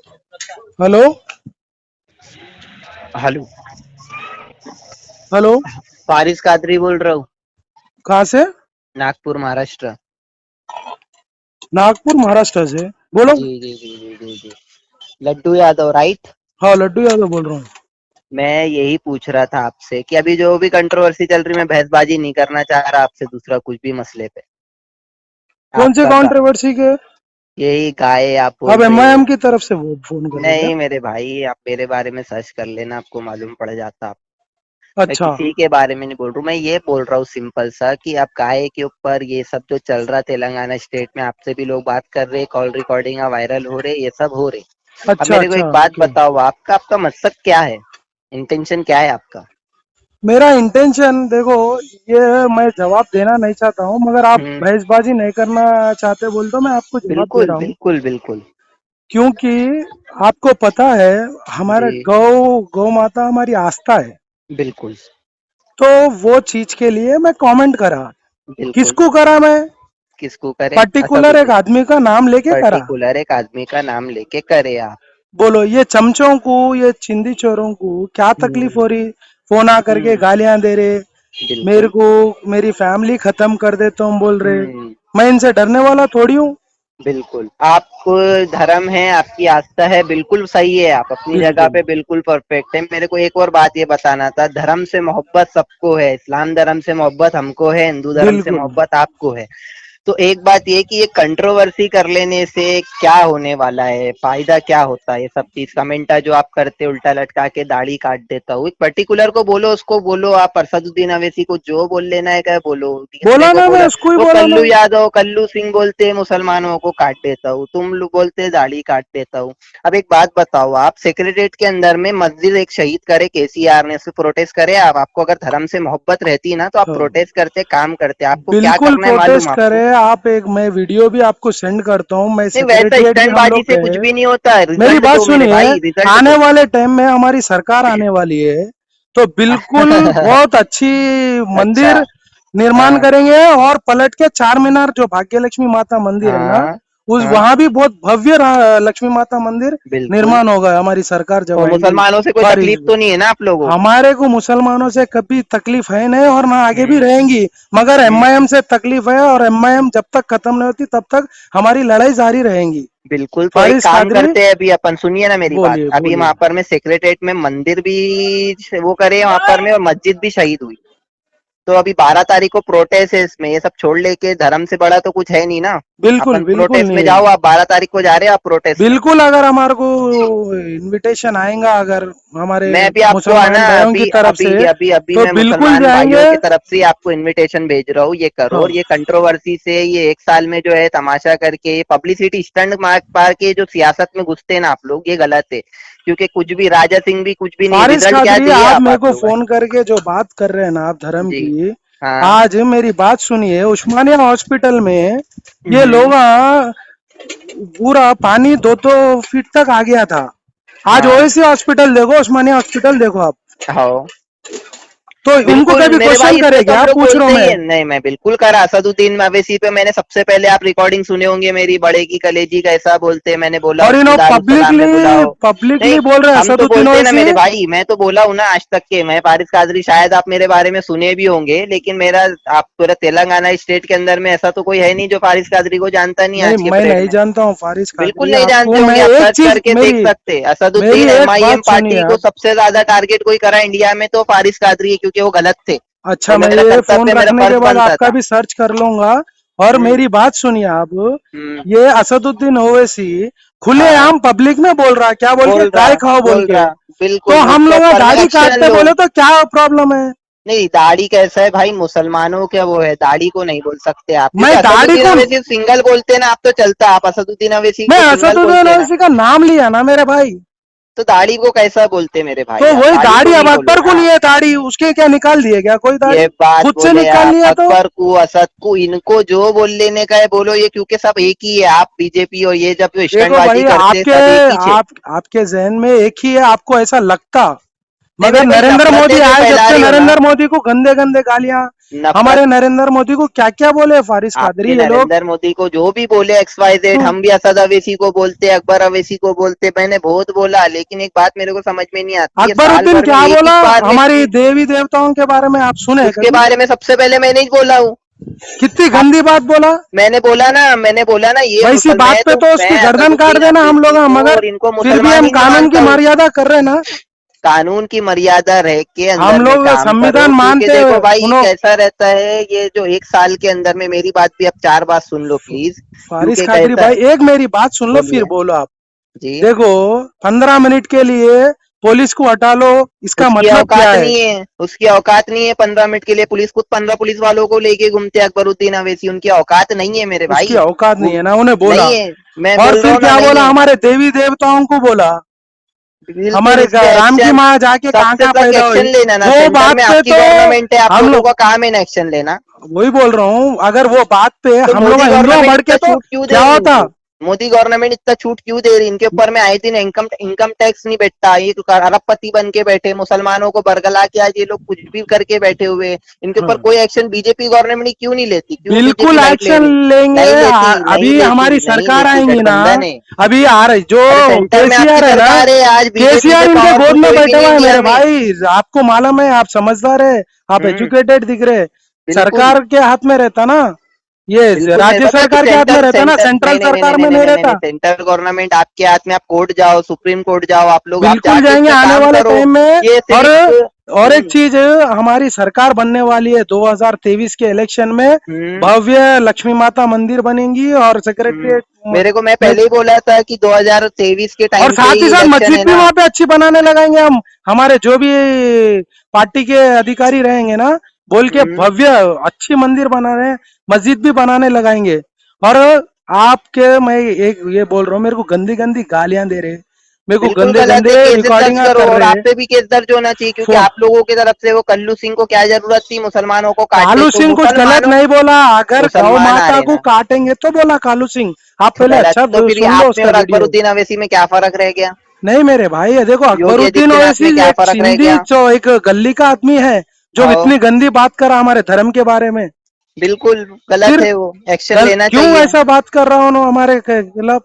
Hello. Hello. Hello. Faris Qadri बोल रहा हूँ। कहाँ से? नागपुर महाराष्ट्र। नागपुर महाराष्ट्र से। बोलो। जी जी जी जी जी जी। लड्डू यादव राइट। हाँ, लड्डू यादव बोल रहा हूँ। मैं यही पूछ रहा था आपसे कि अभी जो भी कंट्रोवर्सी चल रही, मैं बहसबाजी नहीं करना चाह रहा आपसे दूसरा कुछ भी मसले पे। कौन से आपका कंट्रोवर्सी के? यही गाय आप आप बोल रहे एमआईएम हो। की तरफ से वो फोन कर रहे हो क्या? नहीं मेरे भाई, आप मेरे बारे में सर्च कर लेना, आपको मालूम पड़ जाता। मैं अच्छा। किसी के बारे में नहीं बोल रहा हूँ, मैं ये बोल रहा हूँ सिंपल सा कि आप गाय के ऊपर ये सब जो चल रहा तेलंगाना स्टेट में, आपसे भी लोग बात कर रहे, कॉल रिकॉर्डिंग वायरल हो रहे, ये सब हो रहे। अब अच्छा मेरे को अच्छा, एक बात ओके। बताओ, आपका आपका मकसद क्या है? इंटेंशन क्या है आपका? मेरा इंटेंशन देखो, ये मैं जवाब देना नहीं चाहता हूँ, मगर आप हम्म। बहसबाजी नहीं करना चाहते बोल तो मैं आपको जवाब दे बिल्कुल रहा हूँ। बिल्कुल बिल्कुल। क्योंकि आपको पता है, हमारा जी। गौ माता हमारी आस्था है। बिल्कुल तो वो चीज के लिए मैं कमेंट करा। बिल्कुल। किसको करा मैं? किसको करे? पर्टिकुलर एक असदुद्दीन। आदमी का नाम लेके करा। पर्टिकुलर एक आदमी का नाम लेके करे आप? बोलो, ये चमचों को, ये चिंदी चोरों को क्या तकलीफ हम्म। हो रही? फोन आ करके हम्म। गालियां दे रहे, मेरे बिल्कुल। को मेरी फैमिली खत्म कर देता हूँ बोल रहे। हम्म। मैं इनसे डरने वाला थोड़ी हूँ। बिल्कुल, आप धर्म है, आपकी आस्था है, बिल्कुल सही है, आप अपनी जगह बिल्कुल पे बिल्कुल परफेक्ट है। मेरे को एक और बात ये बताना था, धर्म से मोहब्बत सबको है, इस्लाम धर्म से मोहब्बत हमको है, हिंदू धर्म से बिल्कुल। मोहब्बत आपको है। तो एक बात ये कि ये कंट्रोवर्सी कर लेने से क्या होने वाला है, फायदा क्या होता है? ये सब चीज कमेंटा जो आप करते उल्टा लटका के दाढ़ी काट देता हूँ, एक पर्टिकुलर को बोलो, उसको बोलो, आप अरसदुद्दीन अवैसी को जो बोल लेना है क्या बोलो, तीसरे बोला को ना, मैं बोला। उसको ही वो बोला ना। कल्लू यादव, कल्लू सिंह बोलते हैं मुसलमानों को काट देता हूँ, तुम लोग बोलते हैं दाढ़ी काट देता हूँ। अब एक बात बताओ, आप सेक्रेटरीट के अंदर में मस्जिद एक शहीद करे केसीआर ने, उससे प्रोटेस्ट करे आप? आपको अगर धर्म से मोहब्बत रहती ना तो आप हाँ, प्रोटेस्ट करते, काम करते। आपको क्या बिल्कुल करना है मालूम प्रोटेस्ट करे आपको? आप। एक मैं वीडियो भी आपको सेंड करता हूँ। मैं नहीं वैसा सेक्रेटरिएट भी स्टंट हम बाजी लोग से कुछ गए। भी नहीं होता, मेरी रिजल्ट बात दो मेरे सुनिए। भाई, रिजल्ट आने दो। वाले टाइम में हमारी सरकार आने वाली है, तो बिल्कुल बहुत अच्छी अच्छा। मंदिर निर्माण हाँ करेंगे। और पलट के चार मीनार जो भाग्य लक्ष्मी माता मंदिर है ना, हाँ उस हाँ। वहां भी बहुत भव्य लक्ष्मी माता मंदिर बिल्कुल। निर्माण होगा, हमारी सरकार जब और आएंगी। मुसलमानों से कोई फारिस, तकलीफ तो नहीं है ना आप लोगों को? हमारे को मुसलमानों से कभी तकलीफ है नहीं और ना आगे भी हम्म। रहेंगी। मगर हम्म। एमआईएम से तकलीफ है, और एमआईएम जब तक खत्म नहीं होती तब तक हमारी लड़ाई जारी रहेंगी। बिल्कुल, तो एक फारिस काम कादरी, करते हैं, अभी अपन सुनिए ना मेरी बात, बोलिए अभी बोलिए। वहां पर में सेक्रेटेरिएट में मंदिर भी वो करे वहां पर में, और मस्जिद भी शहीद हुई। तो अभी 12 तारीख को प्रोटेस्ट है, इसमें ये सब छोड़ लेके धर्म से बड़ा तो कुछ है नहीं ना। बिल्कुल अपन बिल्कुल प्रोटेस्ट में नहीं है। जाओ, आप 12 तारीख को जा रहे हो आप प्रोटेस्ट में? बिल्कुल, अगर हमारे को इनविटेशन आएगा, अगर हमारे मैं भी आपको आना, मुसलमान भाइयों की अभी तरफ अभी से, अभी अभी तो मैं बिल्कुल मुसलमान जाएंगे। भाइयों की तरफ से आपको इनविटेशन भेज रहा हूँ, ये करो। और हाँ, ये कंट्रोवर्सी से ये एक साल में जो है तमाशा करके पब्लिसिटी स्टंट मार पार के जो सियासत में घुसते हैं ना आप लोग, ये गलत है। क्योंकि कुछ भी राजा सिंह भी कुछ भी नहीं, फारिस रिजल्ट क्या कादरी, दिए आप मेरे आप को लोग? फोन करके जो बात कर रहे हैं ना आप धर्म जी। की, हाँ। आज मेरी बात सुनिए। उस्मानिया हॉस्पिटल में ये हम्म। लोग पूरा पानी 2-2 फीट तक आ गया था। आज हाँ। ओएसी हॉस्पिटल देखो, उस्मानिया हॉस्पिटल देखो आप। हाँ। तो उनको बिल्कुल कभी मेरे क्वेश्चन भाई, इसमें करे तो हम क्या, लोग पूछ रहा हूँ बोलते ही मैं। है। नहीं मैं बिल्कुल करा, असदुद्दीन अवैसी पे मैंने सबसे पहले, आप रिकॉर्डिंग सुने होंगे मेरी, बड़े की कलेजी कैसा बोलते हैं, मैंने बोला और उसको दारुसलाम में पब्लिकली बुलाओ। नहीं, पब्लिकली बोल रहे हैं हम तो असदुद्दीन बोलते हैं ना ओवैसी। मेरे भाई, मैं तो बोला हूँ ना आज तक के, मैं फारिस कादरी, शायद आप मेरे बारे में सुने भी होंगे, लेकिन मेरा, आप पूरा तेलंगाना स्टेट के अंदर में ऐसा तो कोई है नहीं जो फारिस कादरी को जानता नहीं है नहीं, आज के मैं पीरियड नहीं में। जानता हूँ फारिस बिल्कुल कादरी। नहीं आपको जानते मैं होंगे, आप एक सर्च चीज, करके देख मेरी सकते हैं। मेरी असदुद्दीन एक एमआईएम बात पार्टी सुनिए को आप। सबसे ज्यादा टारगेट कोई करा इंडिया में तो फारिस कादरी है, क्योंकि वो गलत थे। अच्छा, वो मैं मेरा ये फोन कर्तव्य, मेरा रखने के फर्ज बाद बनता आपका था। भी सर्च कर लूंगा। और हम्म। मेरी बात सुनिए आप। हम्म। ये असदुद्दीन ओवैसी हाँ। खुलेआम पब्लिक में बोल रहा है, क्या बोल के, बोल रहा, गाय खाओ बोल बोल के। रहा। तो बिल्कुल, हम उसके लोग ऊपर में दाढ़ी एक्शन काटते लो। बोले तो क्या प्रॉब्लम है? नहीं दाढ़ी कैसा है भाई, मुसलमानों क्या वो है, दाढ़ी को नहीं बोल सकते आप, क्योंकि मैं दाढ़ी असदुद्दीन को, अवैसी सिंगल बोलते हैं ना आप, तो चलता, आप असदुद्दीन अवैसी मैं को सिंगल असदुद्दीन बोलते हैं ना। ओवैसी का नाम लिया ना मेरे भाई। तो दाढ़ी को कैसा बोलते हैं मेरे तो भाई? आप वही दाढ़ी को दाढ़ी, अब नहीं बोलो अकबर को ना। नहीं है दाढ़ी, उसके क्या निकाल दिए क्या कोई ये दाढ़ी? बात खुद से बोले निकाल आप, लिया तो। अकबर को, असद को, इनको जो बोल लेने का है बोलो, ये क्योंकि सब एक ही है। आप बीजेपी और ये जब जो देखो स्टंटबाजी भाई, करते हैं आपके सब एक ही छे। आपके जहन में एक ही है, आपको ऐसा लगता। नहीं, मगर मेरे भाई नरेंद्र मोदी नफरतें जो आए जब फैला से रही हो ना, नरेंद्र मोदी को गंदे गंदे गालियां, नफरत। हमारे नरेंद्र मोदी को क्या क्या बोले फारिस आपके कादरी ये लोग। नरेंद्र मोदी को जो भी बोले XYZ, हम्म, हम भी असद अवैसी को बोलते, अकबर अवैसी को बोलते, मैंने बहुत बोला, लेकिन एक बात मेरे को समझ में नहीं आती है, साल अकबरुद्दीन भर में क्या एक ही बोला, बार में हमारी देवी देवताओं के बारे में आप सुने उसके कभी? बारे में सबसे पहले मैंने ही बोला हूँ। कितनी आप गंदी बात बोला। मैंने बोला ना, ये वैसी मुसल बात मैं पे तो तो मैं उसकी गर्दन काट असदुद्दीन देना हम लोग, अवैसी को मगर और इनको फिर भी मुसलमान हम ही नहीं कानून की मानता हूँ। मर्यादा कर रहे हैं ना। कानून की मर्यादा रह के हम अंदर में लोग काम करो, संविधान क्योंकि मानते देखो भाई उन्हों कैसा रहता है, ये जो एक साल के अंदर में, मेरी बात भी अब 4 बार सुन लो प्लीज, फारिस क्योंकि कादरी कैसा है। भाई एक मेरी बात सुन लो फिर बोलिए बोलो आप। जी। देखो, 15 मिनट के लिए पुलिस को हटा लो, इसका उसकी मतलब क्या औकात है? नहीं है, उसकी औकात नहीं है 15 मिनट के लिए। पुलिस खुद 15 पुलिस वालों को लेके घूमते हैं, अकबरुद्दीन अवैसी, उनकी औकात नहीं है मेरे उसकी भाई। औकात नहीं वो है ना, उन्हें बोला। नहीं है, मैं और बोल रहा फिर हूँ ना, क्या नहीं बोला, है। हमारे देवी देवताओं को बोला, बिल्कुल, हमारे इस पे राम की एक्शन, माँ जाके कहाँ सबसे कहाँ तक पैदा एक्शन हुई। लेना ना, वो सेंटर बात में पे आपकी तो गवर्नमेंट है, आप हम लोगों लोग, का काम है ना एक्शन लेना। वही बोल रहा हूँ, अगर वो बात पे तो हम लोग मोदी हिंदुओं गवर्नमेंट बढ़ के इतना तो छूट क्यों दे क्या रही है होता। इनको? मोदी गवर्नमेंट इतना छूट क्यों दे रही है? इनके ऊपर में आए दिन इनकम इनकम टैक्स नहीं बैठता, ये तो अरबपति बन के बैठे, मुसलमानों को बरगला के आज ये लोग कुछ भी करके बैठे हुए हैं। इनके ऊपर हाँ, कोई एक्शन बीजेपी गवर्नमेंट क्यों नहीं लेती? क्यों बीजेपी बिल्कुल लाइट ले एक्शन रही? लेंगे। नहीं लेती, नहीं अभी लेती, हमारी नहीं सरकार लेती, आएंगी ना, गठबंधन है। अभी आ रही जो अरे सेंटर में आपकी केसीआर है ना, सरकार है, आज बीजेपी से केसीआर इनके गोद पावरफुल में कोई भी बैठा नहीं हुआ है इंडिया मेरे में। भाई। आपको मालूम है, आप समझदार है, आप हम्म। एजुकेटेड दिख रहे। बिल्कुल। सरकार के हाथ में रहता ना, ये बिल्कुल मेरे राज्य पता है, सरकार के हाथ में सेंटर रहता ना, सेंटर सेंट्रल नहीं नहीं नहीं सरकार नहीं में नहीं नहीं नहीं नहीं नहीं, रहता। सेंटर गवर्नमेंट आपके हाथ में, आप कोर्ट जाओ, सुप्रीम कोर्ट जाओ, आप लोग, आप बिल्कुल जाके जाएंगे उसमें आने काम वाले करो। टाइम में। ये और सिर्फ और एक चीज, हमारी सरकार बनने वाली है 2023 के इलेक्शन में, हम्म भव्य लक्ष्मी माता मंदिर बनेंगी और हम्म। सेक्रेटरीट मेरे को मैं में, पहले ही बोला था कि 2023 के और टाइम पे साथ ही ही साथ इलेक्शन मस्जिद है भी ना। वहां पे अच्छी बनाने लगाएंगे हम। हमारे जो भी पार्टी के अधिकारी रहेंगे ना, बोल के हम्म। भव्य अच्छी मंदिर बना रहे हैं, मस्जिद भी बनाने लगाएंगे। और आपके, मैं एक ये बोल रहा हूँ, मेरे को गंदी गंदी गालियां दे रहे, मेरे को बिल्कुल गंदे गलत गंदे है, केसेस दर्ज रिकॉर्डिंग करो, कर और आप रहे। पे भी केस दर्ज होना चाहिए, क्योंकि आप लोगों की तरफ से वो कल्लू सिंह को क्या जरूरत थी मुसलमानों को काटने? कालू तो सिंह कुछ गलत मुसलमानों, नहीं बोला, अगर गौ मुसलमान आ माता रहे को ना। काटेंगे तो बोला कालू सिंह। आप तो पहले गलत, अच्छा तो फिर ये सुन लो आप में उसका और वीडियो। अकबरुद्दीन अवैसी में क्या फर्क रह गया? नहीं मेरे भाई, ये देखो, योगी अकबरुद्दीन आदित्यनाथ ओवैसी में क्या एक फर्क रह सिंधी गया? जो एक गली का आदमी है, जो आओ, इतनी गंदी बात कर रहा हमारे धर्म के बारे में। बिल्कुल गलत फिर है, वो एक्शन लेना क्यों चाहिए। ऐसा बात कर रहा हूँ हमारे खिलाफ?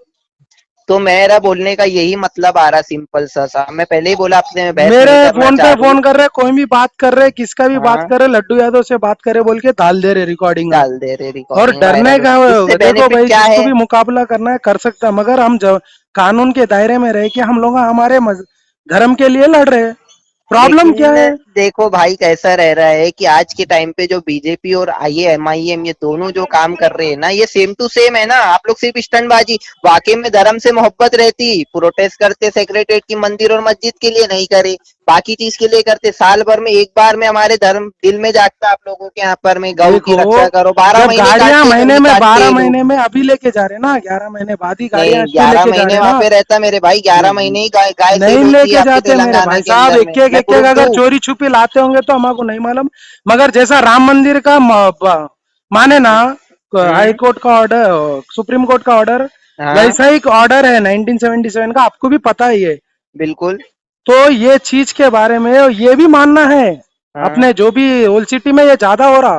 तो मेरा बोलने का यही मतलब आ रहा, सिंपल सा मैं पहले ही बोला, आपसे मैं बहस मेरे नहीं करना फोन पे चाह रहा हूँ। फोन कर रहे, कोई भी बात कर रहे, किसका भी बात हाँ, कर रहे, लड्डू यादव से बात करे बोल के डाल दे रहे रिकॉर्डिंग। डाल दे रहे और रिकॉर्डिंग डरने वायरल, का, इससे देखो बेनिफिट भाई, क्या जिसको है? भी मुकाबला करना है कर सकता है, मगर हम जब कानून के दायरे में रह के हम लोग हमारे धर्म के लिए लड़ रहे हैं। प्रॉब्लम क्या लेकिन है? देखो भाई, कैसा रह रहा है कि आज के टाइम पे जो बीजेपी और ये MIM, ये दोनों जो काम कर रहे हैं ना, ये सेम टू सेम है ना। आप लोग सिर्फ स्टंटबाजी, वाकई में धर्म से मोहब्बत रहती, प्रोटेस्ट करते सेक्रेटरीट की मंदिर और मस्जिद के लिए नहीं करे, बाकी चीज के लिए करते, साल भर में एक बार में हमारे धर्म दिल में जागता आप लोगों के यहाँ पर में गौ की देखो, रक्षा करो, 12 जब महीने गाड़ियां काटते महीने नहीं में काटते 12 ये लोग। महीने में अभी लेके जा रहे ना, 11 महीने बाद ही गाड़ियां नहीं, इसलिए 11 लेके जा महीने रहे वहां ना। पे रहता मेरे भाई, 11 महीने ही गाय नहीं सेल होती है लेके आपके जाते मेरे तेलंगाना भाई के साहब, अंदर एक में, एक मैं एक एक प्रूफ अगर दूं? चोरी छुपी लाते होंगे तो हमको नहीं मालूम। मगर जैसा राम मंदिर का माने ना, हाई हम्म। कोर्ट का ऑर्डर, सुप्रीम कोर्ट का ऑर्डर, हाँ, वैसा एक ऑर्डर है 1977 का, आपको भी पता ही है। बिल्कुल। तो ये चीज के बारे में ये भी मानना है, हाँ। अपने जो भी ओल्ड सिटी में ये ज्यादा हो रहा,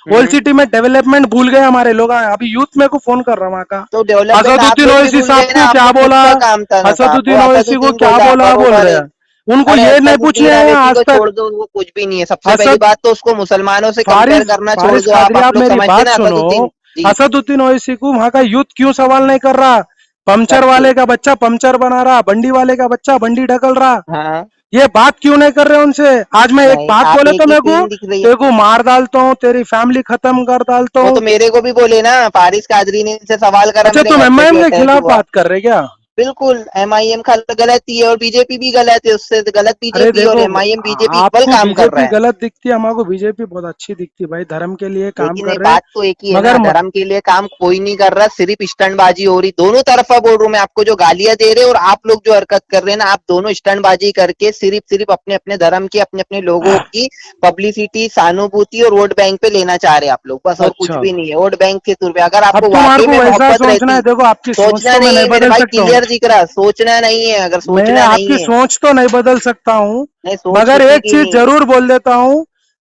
ओल्ड हम्म। सिटी में डेवलपमेंट भूल गए हमारे लोग। अभी यूथ में को फोन कर रहा वहां का, तो डेवलपमेंट आप असदुद्दीन लोग भी ओवैसी भूल साहब गए ना, को आप क्या लोग खुद बोला, का काम था ना साहब, वो असदुद्दीन ओवैसी को असदुद्दीन क्या बोला बोला बोल बरोबर रहे है। हैं, उनको अरे ये नहीं पूछने असदुद्दीन आया अवैसी आज को तक। छोड़ दो, वो कुछ भी नहीं है। सबसे पहली असद बात तो उसको मुसलमानों से कंपेयर फारिस करना छोड़ फारिस दो, कादरी, आप आप लोग मेरी समझते बात ना सुनो। असदुद्दीन जी। असदुद्दीन ओवैसी को वहां का यूथ क्यों सवाल नहीं कर रहा? पंचर करते। वाले का बच्चा पंचर बना रहा, बंडी वाले का बच्चा बंडी ढकल रहा, हाँ। ये बात क्यों नहीं कर रहे उनसे? आज मैं एक नहीं, बात आप बोले एक तो ही मेरे को, सीन दिख रही है। तेरे को मार डालता हूँ, तेरी फैमिली खत्म कर डालता वो हूँ। तो मेरे को भी बोले ना, फारिस कादरी ने इनसे सवाल करा, अच्छा, मेरे तुम घर पे भी एमआईएम के अटैक खिलाफ हुआ। बात कर रहे क्या? बिल्कुल, MIM गलत ही है और बीजेपी भी गलत है, उससे गलत अरे बीजेपी और देखो, MIM बीजेपी इक्वल आपको काम कर रहा बीजेपी है। गलत दिखती है, हमको बीजेपी बहुत अच्छी दिखती है भाई, धर्म के लिए काम लेकिन ये कर रहे। बात तो एक ही है ना, मगर धर्म के लिए काम कोई नहीं कर रहा, सिर्फ स्टंटबाजी हो रही, दोनों तरफा बोल रहा हूं मैं आपको, जो गालियां दे रहे हैं और आप लोग जो हरकत कर रहे हैं ना, आप दोनों स्टंटबाजी करके सिर्फ सिर्फ अपने अपने धर्म की, अपने अपने लोगों की पब्लिसिटी, सहानुभूति और वोट बैंक पे लेना चाह रहे हैं आप लोग, बस और कुछ अच्छा, भी नहीं है। वोट बैंक के तौर पे अगर अब आपको तुम्हारे वाकई को में वैसा मोहब्बत सोचना है, रहती, देखो आपकी सोच सोचना तो मैं नहीं नहीं है मेरे बदल भाई, सकता क्लियर क्लियर दिख रहा, सोचना नहीं है, अगर मैं सोचना नहीं आपकी है, सोच तो नहीं बदल सकता हूँ, नहीं सोच मगर किसी एक की चीज नहीं। जरूर बोल देता हूँ,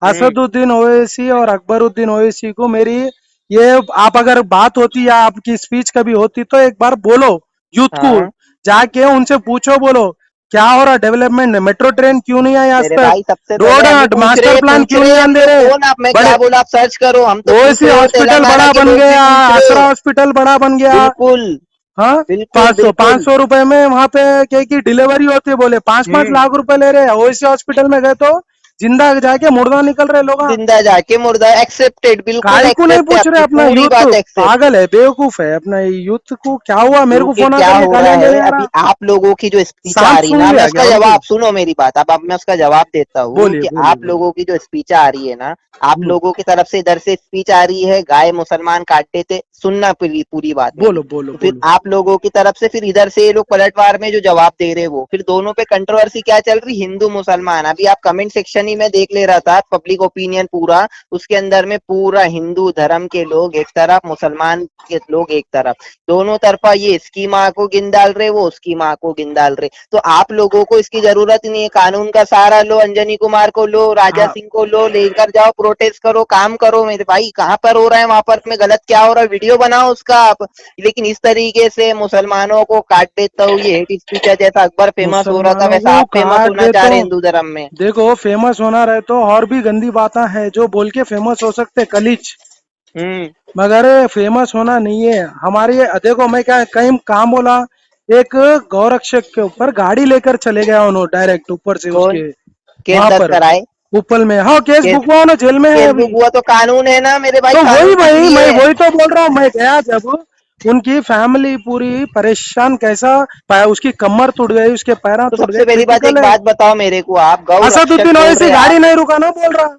हम्म। असदुद्दीन ओवैसी और अकबरुद्दीन ओवैसी को मेरी, ये आप अगर बात होती या आपकी स्पीच कभी होती तो एक बार बोलो यूथ को, हाँ जाके उनसे पूछो, बोलो क्या हो रहा डेवलपमेंट, मेट्रो ट्रेन क्यों नहीं आई आज मेरे तक, भाई, सबसे पहले हम ही रोड मास्टर प्लान पूछ क्यों नहीं रहे आने हम दे लोग, रहे, कौन आप, मैं बड़े क्या बोला, आप सर्च करो, हम तो पूछ ओवैसी रहे हो, हॉस्पिटल तेलंगाना बड़ा के बन लोग भी गया, पूछ रहे आसरा हो। हॉस्पिटल बड़ा बन गया, बिल्कुल हाँ, बिल्कुल 500 बिल्कुल। 500 रुपए में वहां पे क्या की डिलीवरी होती है, बोले 5-5 लाख रुपए ले रहे हैं, ओवैसी हॉस्पिटल में गए तो जिंदा जाके मुर्दा निकल रहे लोग, जिंदा जाके मुर्दा, एक्सेप्टेड, बिल्कुल काय को नहीं एक्सेप्ट है पूछ रहे, आपकी अपना पूरी यूथ बात, एक्सेप्ट। पागल है, बेवकूफ है, अपना यूथ को क्या हुआ, मेरे को क्योंकि फोन क्या करके हो रहा गालियां देने है, आ अभी रहा, आप लोगों की जो स्पीच आ सांप रही है सूंघ ना, मैं लिया उसका क्या उनकी, जवाब, सुनो मेरी बात, अब मैं उसका जवाब देता हूँ बोलिए कि बोलिए आप बोलिए। लोगों की जो स्पीच आ रही है ना, आप लोगों की तरफ से इधर से स्पीच आ रही है, गाय मुसलमान काटते थे, सुनना पूरी पूरी बात मेरी। बोलो बोलो तो फिर बोलो। आप लोगों की तरफ से फिर इधर से ये लोग पलटवार में जो जवाब दे रहे, वो फिर दोनों पे कंट्रोवर्सी क्या चल रही, हिंदू मुसलमान। अभी आप कमेंट सेक्शन ही में देख ले रहा था, पब्लिक ओपिनियन पूरा, उसके अंदर में पूरा हिंदू धर्म के लोग एक तरफ, मुसलमान के लोग एक तरफ, दोनों तरफा ये इसकी माँ को गिन डाल रहे, वो उसकी माँ को गिन डाल रहे। तो आप लोगों को इसकी जरूरत ही नहीं है, कानून का सहारा लो, अंजनी कुमार को लो, राजा हाँ, सिंह को लो, लेकर जाओ, प्रोटेस्ट करो, काम करो मेरे भाई, कहाँ पर हो रहा है वहां पर में गलत क्या हो रहा है, वीडियो बनाओ उसका आप। लेकिन इस तरीके से मुसलमानों को काट देता हूँ, ये हेट स्पीच है, जैसा अकबर फेमस हो रहा था मुसलमानों वैसा को आप फेमस काट होना दे चाह तो रहे हिंदू धर्म में। देखो, फेमस होना रहे तो और भी गंदी बातें हैं जो बोल के फेमस हो सकते, कलीच, हम्म। मगर फेमस होना नहीं है हमारी, देखो मैं क्या कहीं काम बोला, एक गौरक्षक के ऊपर गाड़ी लेकर चले गया उन्होंने डायरेक्ट ऊपर से कौन? उसके, केस वहां दर्ज पर कराए? ऊपर में, हाँ केस केस, बुक हुआ ना, जेल में है केस बुक अभी। हुआ तो कानून है ना मेरे भाई, तो वही कानून कुछ भाई, भी मैं है। वही तो बोल रहा हूँ, मैं गया जब, उनकी फैमिली पूरी परेशान, कैसा उसकी कमर टूट गई, उसके पैर तो टूट गए, सबसे पहली बात, क्रिटिकल एक है। बात बताओ मेरे को, आप गौ रक्षक असदुद्दीन बोल ओवैसी रहे हैं गाड़ी आप, नहीं रुका ना बोल रहा,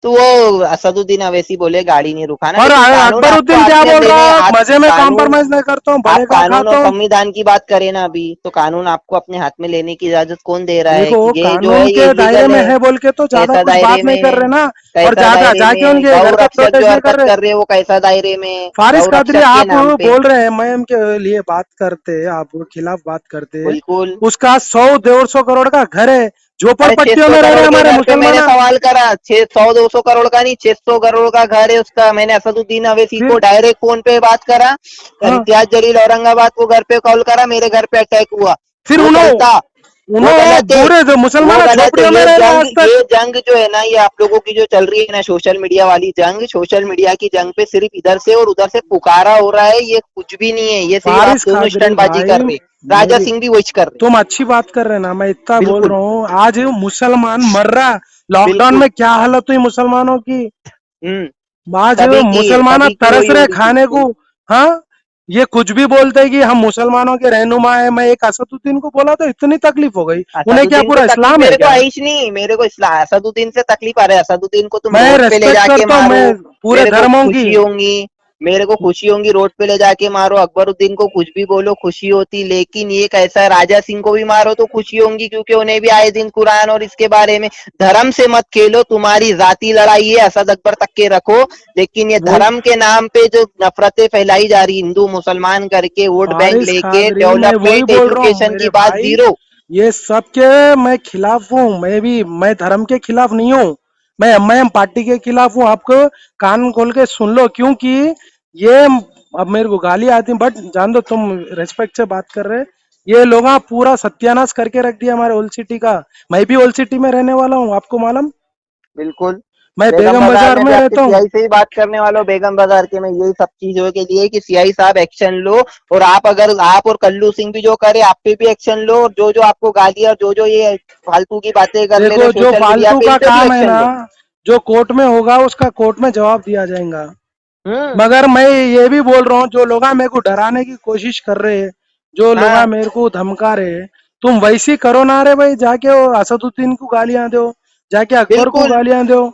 तो वो असदुद्दीन अवैसी बोले गाड़ी नहीं रुकाना, और लेकिन कानून आपको अकबरुद्दीन क्या आते हैं बोल देने, रहा, मजे में कानून, कॉम्प्रोमाइज नहीं करता हूँ, आप बड़े का कानून और खाता हूँ। संविधान की बात करें ना अभी, तो कानून आपको अपने हाथ में लेने की इजाजत कौन दे रहा है देखो कि ये जो कानून है ये के दायरे इलीगल में है? है बोल के तो ज्यादा कैसा कुछ दायरे बात नहीं कर में? रहे ना, और कैसा ज्यादा दायरे जाके में उनके गौ घर पे रक्षक जो प्रोटेस्ट नहीं कर हरकत रहे। कर रहे हैं वो कैसा दायरे में? फारिस गौ कादरी, रक्षक के आप नाम पे। बोल रहे हैं मैं के लिए बात करते, आप खिलाफ बात करते, बिल्कुल। उसका 100-150 करोड़ का घर है, अरे झोपड़पट्टियों 600 में रह रहे करोड़ हैं के हमारे घर पे मैंने मुसलमान। सवाल करा, 600 200 करोड़ का नहीं, 600 करोड़ का घर है उसका। मैंने असदुद्दीन अवैसी को फिर डायरेक्ट फोन पे बात करा, हाँ, इम्तियाज जलील औरंगाबाद को घर पे कॉल करा, मेरे घर पे अटैक हुआ। फिर वो उन्हों चलता? वो उन्हों गलत है, दूर है, जो वो मुसलमान गलत है। झोपड़ियों में रह रहे हैं आज ये तक। जंग जो है ना, ये आप लोगों की जो चल रही है ना, सोशल मीडिया वाली जंग, सोशल मीडिया की जंग पे सिर्फ इधर से और उधर से पुकारा हो रहा है, ये कुछ भी नहीं है, ये सिर्फ आप फारिस दोनों कादरी स्टंटबाजी भाई, कर रहे। राजा मेरी, सिंह भी वही कर रहे। तुम अच्छी बात कर रहे हैं ना, मैं इतना बोल बिल्कुल रहा हूँ, आज मुसलमान मर रहा, लॉकडाउन बिल्कुल। में क्या हालत हुई मुसलमानों की, हम्म। आज मुसलमान सभी की तरस वही हो रहे रही, खाने को, बिल्कुल। हाँ, ये कुछ भी बोलते हैं कि हम मुसलमानों के रहनुमा है, मैं एक असदुद्दीन को बोला तो इतनी तकलीफ हो गई, उन्हें क्या असदुद्दीन से पूरा तकलीफ इस्लाम है मेरे को क्या, आईश नहीं, मेरे को असदुद्दीन से तकलीफ आ रहा है, असदुद्दीन को तुम मैं रोड पे ले रेस्पेक्ट जाके करता हूँ मारो, मैं पूरे मेरे को धर्मों की, खुशी होंगी, मेरे को खुशी होंगी, रोड पे ले जाके मारो, अकबरुद्दीन को कुछ भी बोलो खुशी होती, लेकिन ये कैसा है, राजा सिंह को भी मारो तो खुशी होंगी, क्योंकि उन्हें भी आए दिन कुरान और इसके बारे में। धर्म से मत खेलो, तुम्हारी जाति लड़ाई है, असद अकबर तक के रखो, लेकिन ये वही धर्म के नाम पे जो नफरतें फैलाई जा रही, हिंदू मुसलमान करके, वोट बैंक फारिस लेके, कादरी, मैं वही डेवलपमेंट बोल रहा हूँ एजुकेशन मेरे की बात भाई, जीरो। ये सब के मैं खिलाफ हूँ, मैं भी, मैं धर्म के खिलाफ नहीं हूँ, मैं एमआईएम पार्टी के खिलाफ हूँ, आपको कान खोल के सुन लो, क्योंकि ये, अब मेरे को गाली आती बट जान दो, तुम रेस्पेक्ट से बात कर रहे, ये लोग पूरा सत्यानाश करके रख दिया हमारे ओल्ड सिटी का, मैं भी ओल्ड सिटी में रहने वाला हूँ, आपको मालूम, बिल्कुल। मैं बेगम बेगम बाजार बाजार में भी में आपके रहता हूँ। सीआई से ही बात करने वाला हूँ, बेगम बाजार के में यही सब चीजों के लिए कि सीआई साहब एक्शन लो, और आप अगर आप और कल्लू सिंह भी जो करे आप पे भी एक्शन लो, और जो जो आपको गालियां और जो जो ये फालतू की बातें कर ले रहे देखो हो जो सोशल मीडिया फालतू पे, इन का पे भी काम है एक्शन ना, लो। जो कोर्ट में होगा उसका कोर्ट में जवाब दिया जाएगा, हम्म। मगर मैं ये भी बोल रहा हूँ, जो लोग मेरे को डराने की कोशिश कर रहे हैं, जो लोग हाँ मेरे को धमका रहे हैं, तुम वैसी करो ना रे भाई, जाके वो असदुद्दीन को गालियां दो, जाके अकबर को बिल्कुल। गालियां दो,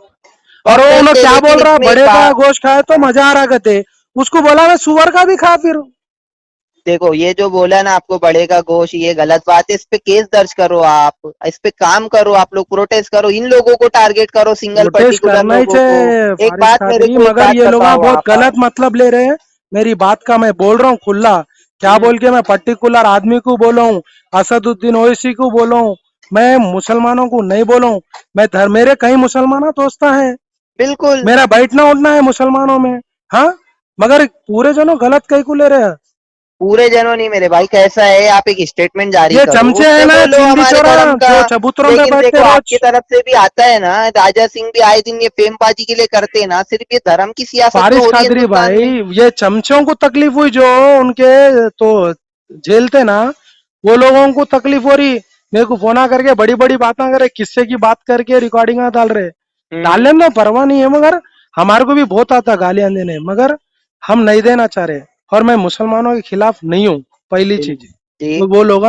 और वो प्रोटेस्ट उन्हें है, क्या लेकिन बोल रहा, इसमें एक बड़े का बात, गोश्त खाए तो हाँ, मजा आ रहा कहते, उसको बोला मैं सुअर का भी खा फिर, देखो ये जो बोला ना आपको बड़े का गोश, ये गलत बात है, इस पे केस दर्ज करो, आप इस पे काम करो, आप लोग प्रोटेस्ट करो, इन लोगों को टारगेट करो, सिंगल प्रोटेस्ट पर्टिकुलर करना ही लोगों को। चाहिए एक फारिस बात मेरे कादरी, को, एक मगर बात ये लोग बताओ बहुत आप, गलत मतलब ले रहे हैं, मेरी बात का मैं बोल रहा हूँ खुला, क्या बोल के मैं पर्टिकुलर आदमी को बोला हूँ, असदुद्दीन ओवैसी को बोला हूँ, मैं मुसलमानों को नहीं बोला हूँ। मेरे कई मुसलमान दोस्त हैं, बिल्कुल। मेरा बैठना उठना है मुसलमानों में। हाँ, मगर पूरे जनों गलत कहीं को ले रहे हैं। पूरे जनों नहीं मेरे भाई, कैसा है, आप एक स्टेटमेंट जारी ये करो, चमचे है उसमें ना बोलो चिंदी हमारे चोरा, धर्म का। जो चबूतरों पे लेकिन देखो बैठते आपकी रोज। तरफ से भी आता है ना, राजा सिंह भी आए दिन ये फेमबाजी के लिए करते हैं ना, सिर्फ ये धर्म की सियासत तो फारिस हो रही है कादरी हिंदुस्तान भाई, में। ये चमचों को तकलीफ हुई जो उनके तो झेलते ना, वो लोगों को तकलीफ हो रही। मेरे को फोन करके बड़ी बड़ी बातें करे, किस्से की बात करके रिकॉर्डिंग डाल रहे। हम्म। डालने में तो परवाह नहीं है, मगर हमारे को भी बहुत आता गालियां देने, मगर हम नहीं देना चाह रहे। और मैं मुसलमानों के खिलाफ नहीं हूँ, पहली चीज। जी। वो लोग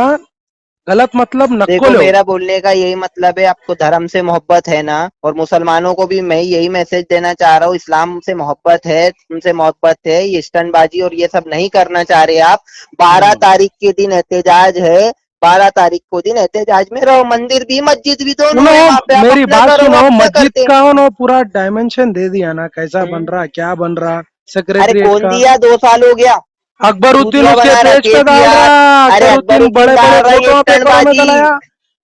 गलत मतलब नक्को देखो लो। मेरा बोलने का यही मतलब है, आपको धर्म से मोहब्बत है ना, और मुसलमानों को भी मैं यही मैसेज देना चाह रहा हूँ, इस्लाम से मोहब्बत है, उनसे मोहब्बत है, ये स्टंटबाजी और ये सब नहीं करना चाह रहे आप। 12 तारीख के दिन एहतजाज है, 12 तारीख को दिन एहतजाज में रहो, मंदिर भी मस्जिद भी दोनों है वहां पे, उन्होंने आप मेरी अपना बात करो वो सुनो, अपना मस्जिद करते। का उन्होंने पूरा डायमेंशन दे दिया ना, कैसा बन हम्म। रहा, क्या बन रहा, अरे सेक्रेटरिएट कौन का। दिया, 2 साल हो गया। अकबरुद्दीन चूतिया उसके बना रहा पेज पे डाल केसीआर। रहा, अरे अकबरुद्दीन अकबरुद्दीन बड़े बड़े डाल रहा है ये फोटो पेपरों में स्टंटबाजी। डलाया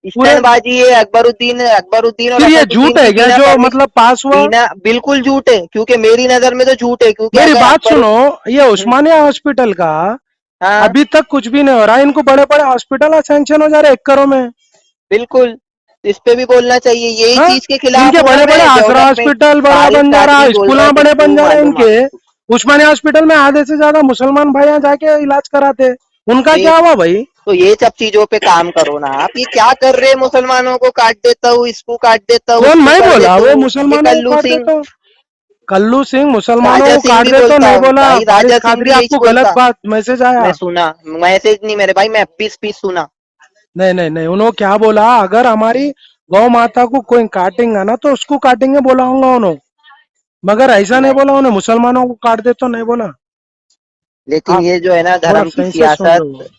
पूरे। स्टंटबाजी है अकबरुद्दीन, अकबरुद्दीन और फिर ये असदुद्दीन झूठ की है क्या बिना जो परमिशन, मतलब पास हुआ? बिना, बिल्कुल झूठ है, क्योंकि मेरी नजर में तो झूठ है, क्योंकि मेरी अगर बात अकबर। सुनो, ये उस्मानिया हॉस्पिटल का हाँ। अभी तक कुछ भी नहीं हो रहा। इनको बड़े बड़े हॉस्पिटल सैंक्शन हो जा रहे 1 करोड़ में। बिल्कुल। इस पे भी बोलना चाहिए, यही हाँ, चीज के खिलाफ इनके हूं ना बड़े बड़े मैं, आसरा डेवलपमेंट। हॉस्पिटल बड़ा फारिस बन जा रहा, कादरी बोल स्कूल रहा है तो बड़े बन क्यों जा रहे मालूम इनके। आपको। उस्मानिया हॉस्पिटल में आधे से ज्यादा मुसलमान भाई यहाँ जाके इलाज कराते। उनका ये क्या हुआ भाई? तो ये सब चीजों पे काम करो ना आप, ये क्या कर रहे हैं, मुसलमानों को काट देता हूँ, इसको काट देता हूँ, कौन? उसको मैं कर बोला देता वो हूँ, ये मुसलमानों को कल्लू काट सिंह। देता हूँ? कल्लू सिंह मुसलमानों राजा को सिंह काट भी देता हूँ बोलता, नहीं बोला। भाई राजा फारिस सिंह कादरी भी यही आपको गलत बोलता। बात मैसेज आया? मैं सुना, मैसेज नहीं मेरे भाई, मैं पीस पीस सुना। नहीं नहीं नहीं, उन्होंने क्या बोला, अगर हमारी गौ माता को कोई काटेंगे ना तो उसको काटेंगे बोला होगा उन्होंने, मगर ऐसा नहीं नहीं, बोला उन्हें मुसलमानों को काट दे तो नहीं बोला। लेकिन आप ये जो है ना थोड़ा धर्म की सही से सुन लो। सियासत,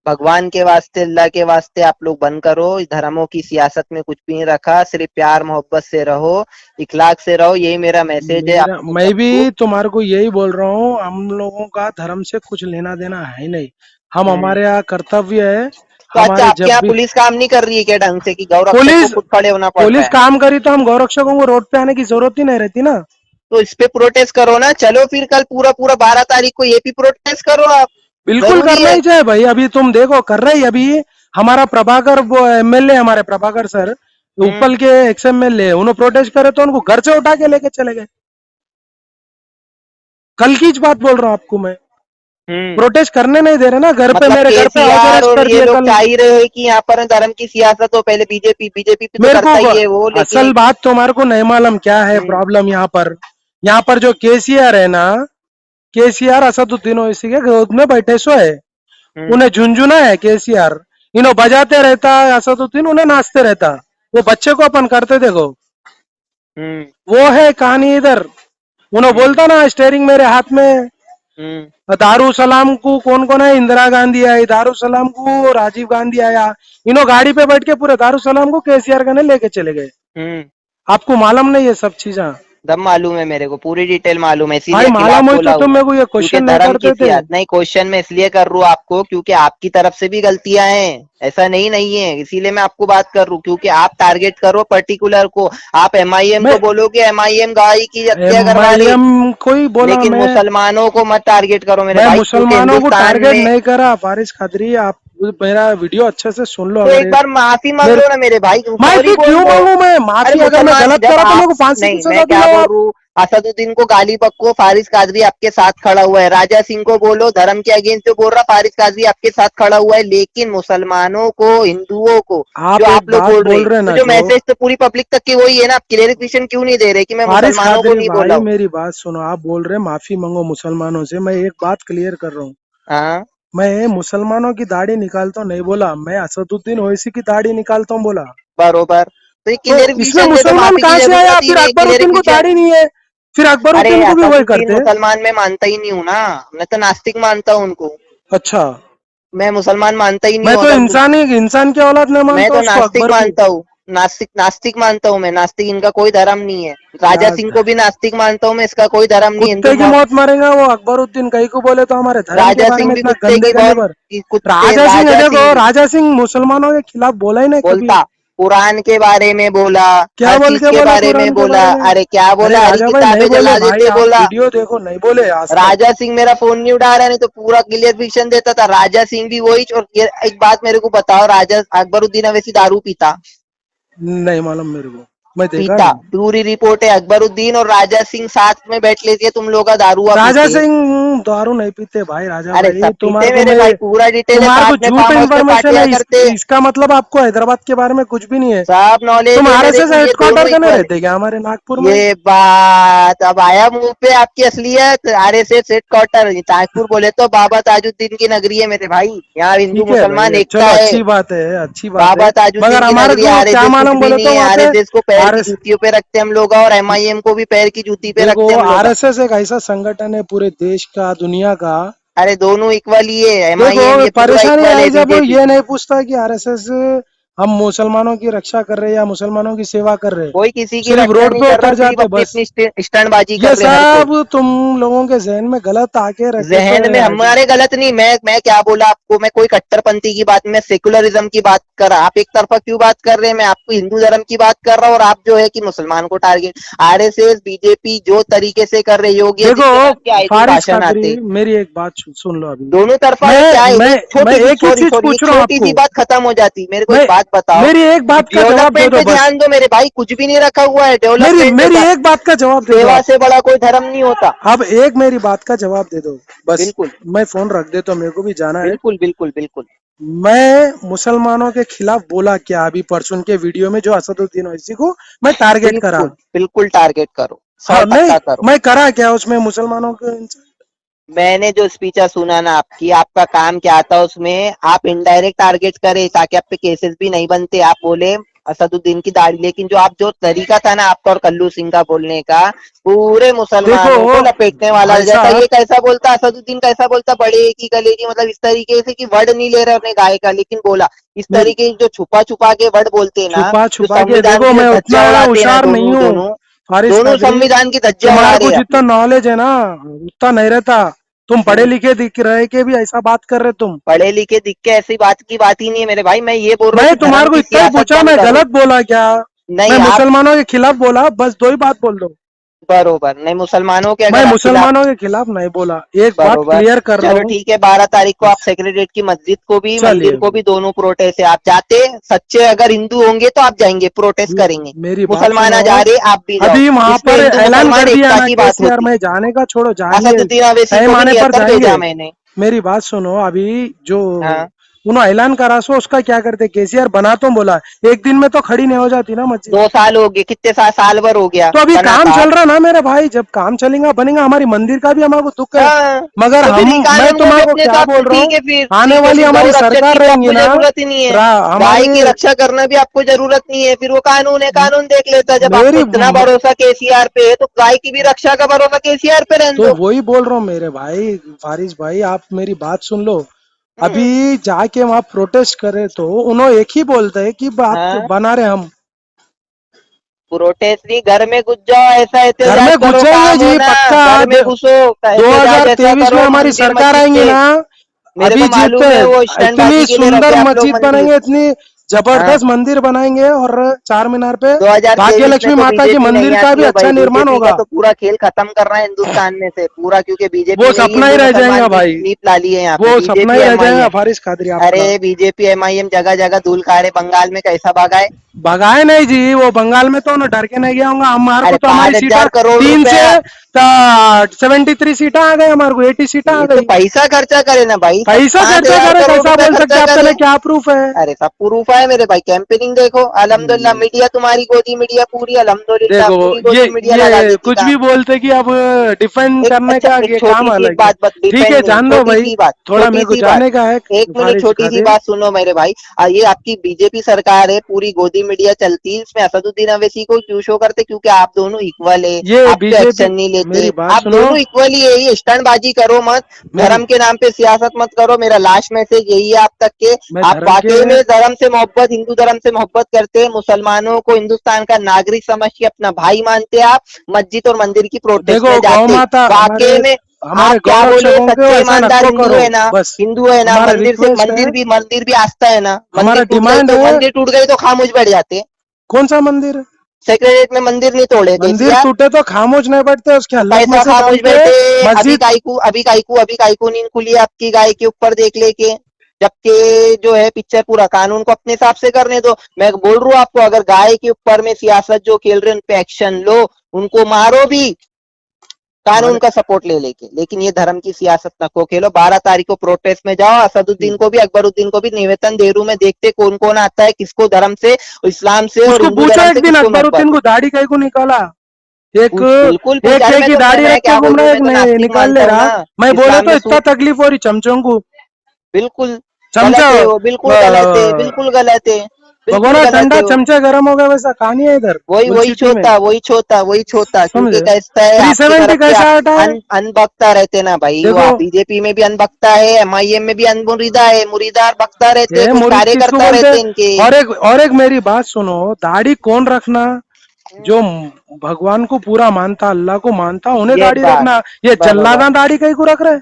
भगवान के वास्ते, अल्लाह के वास्ते आप लोग बंद करो, इस धर्मों की सियासत में कुछ भी नहीं रखा, सिर्फ प्यार मोहब्बत से रहो, इखलाक से रहो, यही मेरा मैसेज है आप मेरा लोग मैं भी सबको। तुम्हारे को यही बोल रहा हूँ, हम लोगों का धर्म से कुछ लेना देना है ही नहीं। हम हम्म। हमारे यहाँ कर्तव्य है। तो अच्छा, हमारे आपके जब यहाँ भी पुलिस काम नहीं कर रही है क्या ढंग से, कि गौ रक्षक को पुलिस खुद खड़े होना पड़ता पुलिस है। काम करी तो हम गौरक्षकों को रोड पे आने की जरूरत ही नहीं रहती ना। तो इस पे प्रोटेस्ट करो ना, चलो फिर कल पूरा पूरा 12 तारीख को ये भी प्रोटेस्ट करो आप। बिल्कुल जरूरी करना है। ही चाहिए भाई, अभी तुम देखो कर रहे ही अभी। हमारा प्रभाकर वो एमएलए, हमारे प्रभाकर सर हम्म। उपल के एक्स एमएलए, उन्होंने प्रोटेस्ट करे तो उनको घर से उठा के लेके चले गए। कल की बात बोल रहा हूँ आपको मैं। हम्म। प्रोटेस्ट करने नहीं दे रहे ना, घर पे, मतलब मेरे घर पे हाउस केसीआर अरेस्ट और कर ये दिए लोग कल। चाह ही रहे हैं कि यहाँ पर धर्म की सियासत हो, पहले बीजेपी, बीजेपी भी तो मेरे को करता ही है वो, लेकिन असल बात तुम्हारे को नहीं मालूम क्या है हम्म। प्रॉब्लम यहाँ पर। यहाँ पर जो केसीआर है ना, केसीआर असदुद्दीन ओवैसी के गोद में बैठे सो है। हम्म। उन्हें झुंझुना है केसीआर, इन्हों बजाते रहता है, असदुद्दीन उन्हें नाचते रहता। वो बच्चे को अपन करते देखो, हम्म। वो है कहानी इधर। उन्हें हम्म। बोलता ना स्टेयरिंग मेरे हाथ में। हम्म। दारू सलाम को कौन कौन है, इंदिरा गांधी आई, दारू सलाम को राजीव गांधी आया। इन्हों गाड़ी पे बैठ के पूरे दारू सलाम को केसीआर का ने लेके चले गए। हम्म। आपको मालूम नहीं ये सब चीजें? सब मालूम है मेरे को, पूरी डिटेल मालूम है, भाई इसीलिए खिलाफ मालूम हुई बोला तो हूं तुम मैं। मेरे को ये क्योंकि क्वेश्चन नहीं धर्म की करते थे। सियासत नहीं, क्वेश्चन मैं इसलिए कर रहा हूँ आपको, क्योंकि आपकी तरफ से भी गलतियां हैं, ऐसा नहीं नहीं है, इसीलिए मैं आपको बात कर रहा हूँ, क्योंकि आप टारगेट करो पर्टिकुलर को। आप एमआईएम मैं को बोलो कि एमआईएम गाय की हत्या करवा रही, एमआईएम को ही बोला लेकिन मैं। मुसलमानों को मत टारगेट करो मेरे मैं भाई, क्योंकि मुसलमानों को हिंदुस्तान टारगेट में। नहीं करा फारिस खादरी, आप मेरा वीडियो अच्छे से सुन लो तो अगर एक ये बार माफी मांग मेरे। लो ना मेरे भाई, सॉरी माफी बोल क्यों दो। मांगू मैं? अरे माफी अगर मैं मुसलमान गलत जब करा तो आप, मेरे को फांसी की नहीं मैं सजा क्या दिलाओ बोल आप। रहा हूँ, असदुद्दीन को गाली बको, फारिस कादरी आपके साथ खड़ा हुआ है, राजा सिंह को बोलो धर्म के अगेंस्ट जो बोल रहा, फारिस कादरी आपके साथ खड़ा हुआ है, लेकिन मुसलमानों को, हिंदुओं को, जो आप एक आप लोग बात बोल रहे बोल हैं, रहे तो ना जो जो मैसेज तो पूरी पब्लिक तक की वही है ना, आप क्लियरिफिकेशन क्यों नहीं दे रहे कि मैं फारिस मुसलमानों को खादरी नहीं बोला भाई, हूँ। मेरी बात सुनो। आप बोल रहे माफी मांगो मुसलमानों से, मैं एक बात क्लियर कर रहा हूँ। हाँ। मैं मुसलमानों की दाढ़ी निकालता हूँ नहीं बोला, मैं असदुद्दीन ओवैसी की दाढ़ी निकालता हूँ बोला। बरोबर। तो ये तो इसमें क्लियरिफिकेशन दे दो, मुसलमान माफी की कहाँ से आया? जरूरत ही फिर नहीं, अकबरुद्दीन को क्लियरिफिकेशन। दाढ़ी नहीं है, फिर अरे अकबरुद्दीन को भी वही असदुद्दीन करते। मुसलमान मैं मानता ही नहीं हूँ ना, मैं तो नास्तिक मानता हूँ उनको, अच्छा, मैं मुसलमान मानता ही नहीं मैं हूँ तो अगर। इंसान की औलाद नहीं मैं मानता तो उसको, नास्तिक अकबर को। मानता हूँ, नास्तिक नास्तिक मानता हूँ मैं, नास्तिक इनका कोई धर्म नहीं है। राजा क्या सिंह को भी नास्तिक मानता हूँ मैं, इसका कोई धर्म नहीं, कुत्ते की हिंदू। मौत मरेगा वो अकबरुद्दीन, कहीं को बोले तो हमारे धर्म के राजा बारे सिंह में भी इतना कुत्ते गंदे की गंदे बहुत, पर। कुत्ते, राजा सिंह है, राजा देखो सिंह भी राजा सिंह मुसलमानों के खिलाफ बोला ही नहीं कभी। बोलता, कुरान के बारे में बोला, क्या हर बोल चीज के के बोला बारे में कुरान के बोला। बारे में? अरे क्या अरे बोला, हरी राजा भाई नहीं किताबें बोले जला भाई, देते आप बोला। वीडियो देखो, नहीं बोले आज तक। राजा सिंह मेरा फोन नहीं उठा रहा, नहीं तो पूरा क्लियर विजन देता था। राजा सिंह भी वही। और ये एक बात मेरे को बताओ, राजा अकबरुद्दीन अवैसी दारू पीता? नहीं मालूम मेरे को, मैं देखा पीता, नहीं। पूरी रिपोर्ट है। अकबरुद्दीन और राजा सिंह साथ में बैठ लेती है, तुम लोग का दारुआ राजा पीते। सिंह दारू नहीं पीते भाई, राजा अरे भाई सब पीते तुम्हारे को मेरे मैं, भाई, पूरा डिटेल है, तुम्हारे को साथ में झूठ फार्म हाउस पे इंफॉर्मेशन पार्टियां है करते। इसका मतलब आपको हैदराबाद के बारे में कुछ भी नहीं है। सब नॉलेज तुम है मेरे आरएसएस को, ये हेडक्वार्टर दोनों का नहीं इक्वल। रहते क्या हमारे नागपुर में? ये बात अब आया मुंह पे आपकी असलियत। आरएसएस हेडक्वार्टर नागपुर बोले तो बाबा ताजुद्दीन की नगरी है मेरे भाई, यहाँ हिंदू ठीक है मुसलमान भाई, एकता चलो है। अच्छी बात है, अच्छी बात है। बाबा मगर ताजुद्दीन की हमारे नगरी, को क्या आरएसएस कुछ मालूम भी बोले नहीं तो है। वहां पे आरएसएस को पैर की आरएस जूतियों पे रखते हम लोग, और एमआईएम को भी पैर की जूती पे देखो रखते हम लोग। आरएसएस एक ऐसा संगठन है पूरे देश का, दुनिया का। अरे दोनों इक्वल ही है, एमआईएम देखो ये पूरा परेशानी इक्वल है, आई जब बीजेपी। ये नहीं पूछता कि आरएसएस हम मुसलमानों की रक्षा कर रहे हैं या मुसलमानों की सेवा कर रहे हैं, कोई किसी की सिर्फ रक्षा रोड नहीं पे कर रहा, उतर सिर्फ जाते अपनी बस। अपनी स्टंटबाजी कर ये रहे हर कोई। सब तुम लोगों के जहन में गलत आके रख देते जहन में हैं आज। हमारे गलत नहीं, मैं क्या बोला आपको, मैं कोई कट्टरपंथी की बात, मैं सेकुलरिज्म की बात कर रहा। आप एक तरफा क्यों बात कर रहे हैं? मैं आपको हिंदू धर्म की बात कर रहा हूँ, और आप जो है कि मुसलमान को टारगेट। आरएसएस बीजेपी जो तरीके से कर रही, योगी देखो आदित्यनाथ के आए दिन फारिज भाषण कादरी, आते, मेरी एक बात सुन लो अभी। दोनों तरफा है मैं क्या है? मैं एक मैं छोटी सी, एक ही सॉरी चीज सॉरी, एक पूछ रहा हूँ छोटी सी आपको। बात खत्म हो जाती। मेरे को एक मैं बात बताओ, मेरी एक बात का जवाब दे डेवलपमेंट दो पे बस। ध्यान दो मेरे भाई, कुछ भी नहीं रखा हुआ है मेरी डेवलपमेंट पे। मेरी एक बात का जवाब दे दो सेवा आप। से बड़ा कोई धर्म नहीं होता। अब एक मेरी बात का जवाब दे दो बस। बिल्कुल मैं फोन रख देता हूँ, मेरे को भी जाना है। बिल्कुल बिल्कुल बिल्कुल मैं मुसलमानों के खिलाफ बोला क्या अभी परसों के वीडियो में, जो असदुद्दीन ओवैसी को मैं टारगेट करा? बिल्कुल बिल्कुल टारगेट करो, सौ हाँ नहीं, टक्का करो। मैं करा क्या उसमें मुसलमानों के? मैंने जो स्पीच सुना ना आपकी, आपका काम क्या था उसमें, आप इनडायरेक्ट टारगेट करे ताकि आप पे केसेस भी नहीं बनते। आप बोले असदुद्दीन की दाढ़ी, लेकिन जो आप, जो तरीका था ना आपका और कल्लू सिंह का बोलने का, पूरे देखो मुसलमानों को लपेटने वाला भाई जैसा। साहब, ये कैसा बोलता असदुद्दीन, कैसा बोलता, बड़े की गलेरी, मतलब इस तरीके से कि वर्ड नहीं ले रहे अपने गाय का, लेकिन बोला इस मेरी तरीके जो छुपा छुपा के वर्ड बोलते ना, छुपा जो छुपा के संविधान देखो, की मैं उतना धज्जियां उड़ाते ना होशियार नहीं दोनों हूँ दोनों, फारिस दोनों कादरी। संविधान की धज्जियां उड़ा तुम्हारे रहे को हैं जितना अपनी। नॉलेज है ना उतना नहीं रहता। तुम पढ़े लिखे दिख रहे के भी ऐसा बात कर रहे तुम। पढ़े लिखे दिख के ऐसी बात की बात ही नहीं है मेरे भाई। मैं ये बोल रहा हूँ मैं कि धर्म तुम्हारे को की इतना ही सियासत पूछा, बंद मैं करो। गलत बोला क्या? मैं नहीं आप, मुसलमानों के खिलाफ बोला, बस दो ही बात बोल दो। बरोबर, नहीं मुसलमानों के मैं अगर आप खिलाफ, मुसलमानों के खिलाफ नहीं बोला, एक बात बरोबर। क्लियर कर रहा चलो हूँ ठीक है, 12 तारीख को आप बस। सेक्रेटरीट की मस्जिद को भी, मंदिर चलिए को भी, दोनों प्रोटेस्ट है। आप जाते, सच्चे अगर हिंदू होंगे तो आप जाएंगे, प्रोटेस्ट करेंगे। मेरी बात मुसलमान सुनो। आ जा रहे, आप भी जाओ। अभी वहां इसमें पर हिंदू ऐलान मुसलमान कर दिया एकता ना की बात केसीआर, होती। में जाने का छोड़ो, जाएंगे। असदुद्दीन अवैसी को टाइम भी आने पर नियतर जाएंगे। भेजा मैंने। मेरी बात सुनो अभी, जो हाँ, उन्होंने ऐलान करा सो उसका क्या करते? केसीआर बना तो बोला, एक दिन में तो खड़ी नहीं हो जाती ना मस्जिद। 2 साल हो गए, कितने साल भर हो गया तो अभी बना काम था। चल रहा ना मेरे भाई, जब काम चलेगा बनेगा, हमारी मंदिर का भी हमारे को दुख है। हाँ, मगर तो फिर हम, मैं कानून को भी तुम्हारे को अपने क्या हिसाब से, बोल रहा हूँ, आने ठीक है वाली फिर गौ हमारी रक्षक की सरकार भी रहेंगी आपको ना, जरूरत ही नहीं है। गाय हमारी की रक्षा करना भी आपको जरूरत नहीं है, फिर वो कानून है, कानून देख लेता है। जब आपको मेरी इतना भरोसा केसीआर पे है, तो गाय की भी रक्षा का भरोसा केसीआर पे रहने तो दो। वही बोल रहा हूँ मेरे भाई फारिज भाई, आप मेरी बात सुन लो। हम्म, अभी जाके वहां प्रोटेस्ट करे तो उन्होंने एक ही बोलते हैं कि बात हाँ, बना रहे हम। प्रोटेस्ट नहीं, घर में घुस जाओ, ऐसा घर एहतजाज में करो, घुसेंगे काम जी होना। पक्का। घर में घुसो, एहतजाज ऐसा 2023 में करो हमारी मंदिर सरकार मस्जिद आएंगी पे। ना, मेरे अभी को जीतते मालूम है, वो हैं, इतनी स्टैंडबाजी के लिए सुंदर रखे आप लोग मस्जिद मंदिर। बनेंगे, इतनी हाँ, जबरदस्त मंदिर बनाएंगे, और चार मीनार पे 2023 में भाग्यलक्ष्मी तो माता की बीजेपी नहीं मंदिर का आती भी है अच्छा भाई, निर्माण बीजेपी का होगा। तो पूरा खेल खत्म करना है हिंदुस्तान में से पूरा, क्योंकि वो बीजेपी ने ही सपना ही हिंदू रह मुसलमान जाएगा भाई, नीप ला ली है यहाँ पे, वो सपना बीजेपी ही रह जाएगा एमआईएम। फारिज कादरी अरे आपका। बीजेपी एमआईएम जगह जगह धूल खा रहे, बंगाल में कैसा भागा है। भगाए नहीं जी, वो बंगाल में तो ना डर के नहीं गया हूँ, हमारे को अरे तो पांच हमारी सीटा हजार करोड़ 3 से रुपया, 73 सीटा आ गई, हमारे को 80 सीटा आ ये तो गई। पैसा खर्चा करे ना भाई, सब पैसा पांच खर्चा हजार करे, करोड़ कैसा रुपया बोल सकते खर्चा हैं? आपके करे। लिए क्या प्रूफ है? अरे सब प्रूफ है मेरे भाई, कैंपेनिंग देखो, अल्हम्दुलिल्लाह मीडिया तुम्हारी गोदी मीडिया पूरी, अल्हम्दुलिल्लाह देखो पूरी ये गोदी मीडिया लगा ये देती कुछ भी काम। बोलते कि अब डिफेंड एक करने अच्छा, का एक ये काम छोटी सी एक अलग है। बात ठीक डिपेंड है, नहीं, जान दो छोटी भाई, सी बात, थोड़ा छोटी मेरे को सी बात, जाने का है। एक मिनट, फारिज छोटी सी खादिर, बात सुनो मेरे भाई। ये आपकी बीजेपी सरकार है, पूरी गोदी मीडिया चलती है, इसमें असदुद्दीन अवैसी को क्यों शो करते? क्योंकि आप दोनों इक्वल है, ये आप पे बीजेपी, एक्शन नहीं देते। मेरी बात आप सुनो। दोनों इक्वली है, ये स्टंटबाजी करो मत, मेरी धर्म के नाम पे सियासत मत करो। मेरा लास्ट मैसेज यही है आप तक के, मैं आप धर्म के वाकई में धर्म से मोहब्बत, हिंदू धर्म से मोहब्बत करते हैं, मुसलमानों को हिंदुस्तान का नागरिक समझ के अपना भाई मानते हैं, आप मस्जिद और मंदिर की प्रोटेस्ट देखो में गौ जाते माता वाकई हमारे में। हमारे आप गौ क्या बोले, रक्षकों को सच्चे ऐसा ईमानदार नको हिंदू करो है ना, बस। हिंदू है ना, हमारा मंदिर से रिक्वेस्ट है, मंदिर भी आस्था है ना, हमारा मंदिर टूट गए डिमांड तो, है। मंदिर टूट गए तो खामोश बैठ जाते। कौन सा मंदिर? सेक्रेटरीट में मंदिर नहीं तोड़े थे मंदिर यार, टूटे तो खामोश नहीं बैठते, उसके तो हल्लक में कैसा से डाल खामोश के बैठे। मस्जिद। अभी काईकू नींद खुली है आपकी गाय के ऊपर देख लेके, जबकि जो है पिक्चर पूरा कानून को अपने हिसाब से करने दो। मैं बोल रहा हूँ आपको, अगर गाय के ऊपर में सियासत जो खेल रहे हैं उन पे एक्शन लो, उनको मारो भी कानून हमारे का सपोर्ट ले लेके, लेकिन ये धर्म की सियासत न को खेलो। 12 तारीख को प्रोटेस्ट में जाओ, असदुद्दीन को भी अकबरुद्दीन को भी निवेदन दे रू में, देखते कौन कौन आता है, किसको धर्म से, इस्लाम से और उसको हिंदू पूछो धर्म एक से दिन किसको मोहब्बत अकबरुद्दीन है। को दाढ़ी कहीं को निकाला। एक बिल्कुल पूछ, एक अरे है कि दाढ़ी मैं रख के क्या घूम बोलूं, रहा है, मैं एक तो नहीं नास्तिक निकाल ले मानता हूँ रहा। ना, मैं बोले इस्लाम तो में इतना तकलीफ हो रही चमचों को। बिल्कुल चमचा गलत है वो, बिल्कुल गलत है, बिल्कुल गलत है, बिल्कुल भगोना गलत ठंडा है वो। चमचा गर्म हो गया वैसा कहानी है इधर गुल सिटी में। वही छोता क्योंकि समझे? कैसा है, आपकी 370 तरफ के कैसा हटा है? अनबख्ता रहते ना भाई, वो देखो बीजेपी में भी अनबख्ता है, एमआईएम में भी अनमुरीदा है, मुरीदार बख्ता रहते, ये कुछ मुरीद किसको कार्यकर्ता बोलते रहते हैं? इनके। और एक मेरी बात सुनो। दाढ़ी कौन रखना? जो भगवान को पूरा मानता, अल्लाह को मानता, उन्हें ये दाढ़ी बात रखना। ये बरोबर, जल्लादा दाढ़ी कहीं को रख रहे हैं?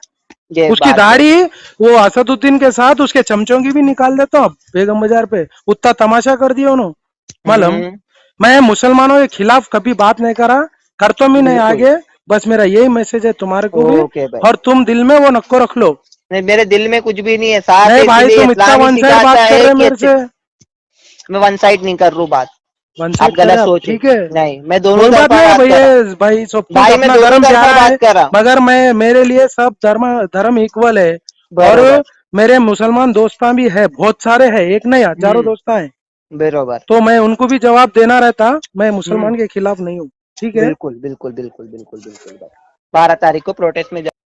ये उसकी बात दाढ़ी बरोबर। वो असदुद्दीन के साथ उसके चमचों की भी निकाल देता हूँ बेगम बाजार पे। उतना तमाशा कर दिया उन्होंने। मालूम? हम्म, मैं मुसलमानों के खिलाफ कभी बात नहीं करा, कर तो भी नहीं बिल्कुल। आगे। बस मेरा यही मैसेज है तुम्हारे को भी। ओके भाई, और तुम दिल में वो नक्को रख लो। नहीं मेरे दिल में कुछ भी नहीं है, साफ नहीं है, भाई, इसीलिए तुम इतना इस्लाम ही वन साइड सिखाता बात कर है रहे कि मेरे अच्छे। से। मैं वन साइड नहीं कर रहा हूँ बात, वन आप साइड गलत करे अब, सोचे। ठीक है। नहीं, मैं दोनों कोई बात तरफा नहीं बात कर रहा भैया, भाई सब हूँ कुछ भाई, मैं अपना दोनों धर्म तरफा प्यारा है। बात कर रहा हूँ। मगर मैं मेरे लिए सब धर्म धर्म इक्वल है। और बरोबर। मेरे मुसलमान दोस्तां भी है, बहुत सारे हैं, एक नहीं हजारों हम्म, दोस्तां हैं। बरोबर। तो मैं उनको भी जवाब देना रहता। मैं हम्म, मुसलमान के खिलाफ नहीं हूँ, ठीक है। बिल्कुल बिल्कुल बिल्कुल बिल्कुल बिल्कुल भाई, 12 तारीख को प्रोटेस्ट में